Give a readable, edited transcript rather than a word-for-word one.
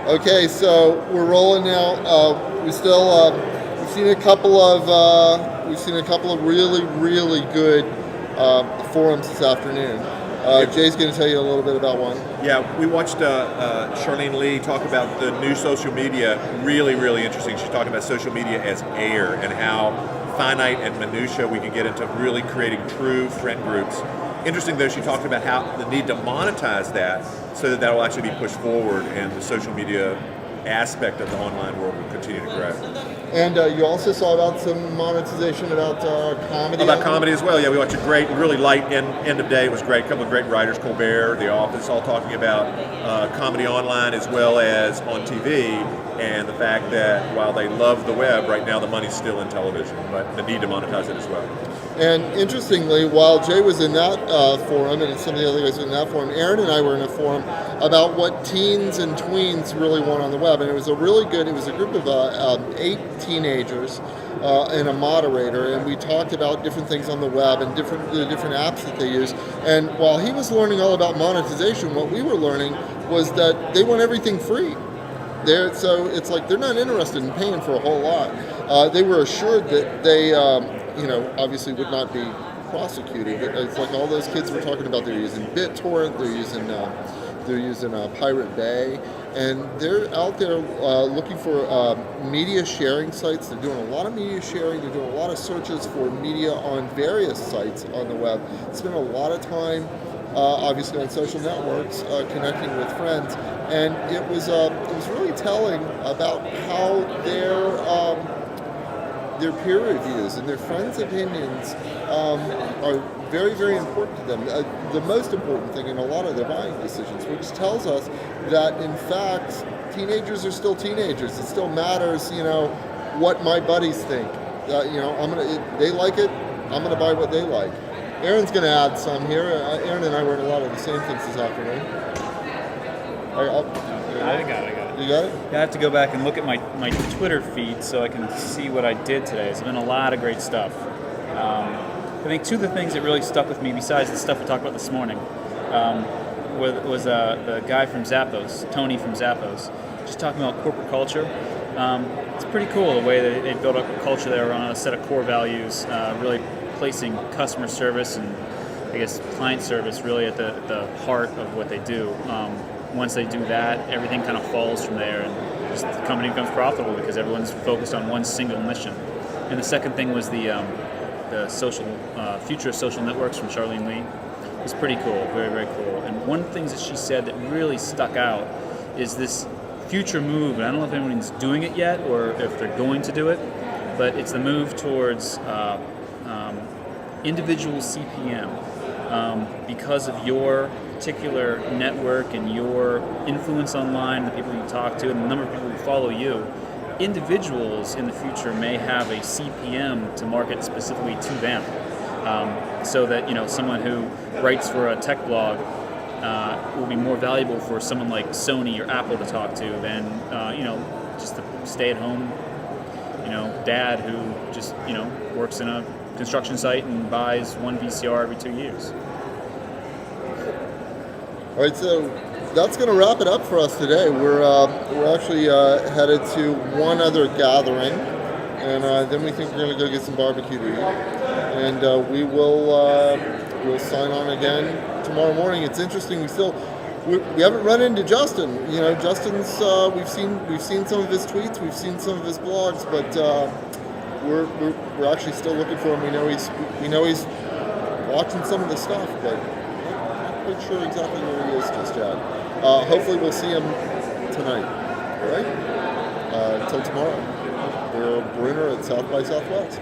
Okay, so we're rolling now. We've seen a couple of really good forums this afternoon. Jay's going to tell you a little bit about one. Yeah, we watched Charlene Lee talk about the new social media. Really interesting. She's talking about social media as air and how finite and minutia we can get into really creating true friend groups. Interesting though, she talked about how the need to monetize that so that will actually be pushed forward and the social media aspect of the online world will continue to grow. And you also saw about some monetization about comedy. About comedy as well. Yeah, we watched a great, really light end of day. It was great. A couple of great writers, Colbert, The Office, all talking about comedy online as well as on TV, and the fact that while they love the web, right now the money's still in television, but the need to monetize it as well. And interestingly, while Jay was in that forum, and some of the other guys were in that forum, Aaron and I were in a forum about what teens and tweens really want on the web. And it was a group of 8 teenagers and a moderator, and we talked about different things on the web and the different apps that they use. And while he was learning all about monetization, what we were learning was that they want everything free. So it's like they're not interested in paying for a whole lot. They were assured that they obviously would not be prosecuted. It's like all those kids we're talking about, they're using BitTorrent, they're using Pirate Bay, and they're out there looking for media sharing sites. They're doing a lot of media sharing. They're doing a lot of searches for media on various sites on the web. Spend a lot of time, obviously, on social networks, connecting with friends, and it was really telling about how their peer reviews and their friends' opinions are very important to them. The most important thing in a lot of their buying decisions, which tells us that in fact teenagers are still teenagers. It still matters, what my buddies think. They like it. I'm gonna buy what they like. Aaron's gonna add some here. Aaron and I were in a lot of the same things this afternoon. I got it. You got it? I have to go back and look at my Twitter feed so I can see what I did today. There's been a lot of great stuff. I think two of the things that really stuck with me, besides the stuff we talked about this morning, was the guy from Zappos, Tony from Zappos, just talking about corporate culture. It's pretty cool the way that they built up a culture there on a set of core values, really placing customer service and I guess client service really at the heart of what they do. Once they do that, everything kind of falls from there, and just the company becomes profitable because everyone's focused on one single mission. And the second thing was the social future of social networks from Charlene Lee. It was pretty cool, very cool. And one of the things that she said that really stuck out is this future move, and I don't know if anyone's doing it yet or if they're going to do it, but it's the move towards individual CPM. Because of your particular network and your influence online, the people you talk to, and the number of people who follow you, individuals in the future may have a CPM to market specifically to them. So that someone who writes for a tech blog will be more valuable for someone like Sony or Apple to talk to than just the stay-at-home dad who just works in a construction site and buys one VCR every 2 years. All right, so that's going to wrap it up for us today. We're actually headed to one other gathering, and then we think we're going to go get some barbecue to eat, and we'll sign on again tomorrow morning. It's interesting. We haven't run into Justin. Justin's we've seen some of his tweets, we've seen some of his blogs, but we're actually still looking for him. We know he's watching some of the stuff, but I'm not quite sure exactly where he is just yet. Hopefully we'll see him tonight. All right. Until tomorrow. We're Brunner at South by Southwest.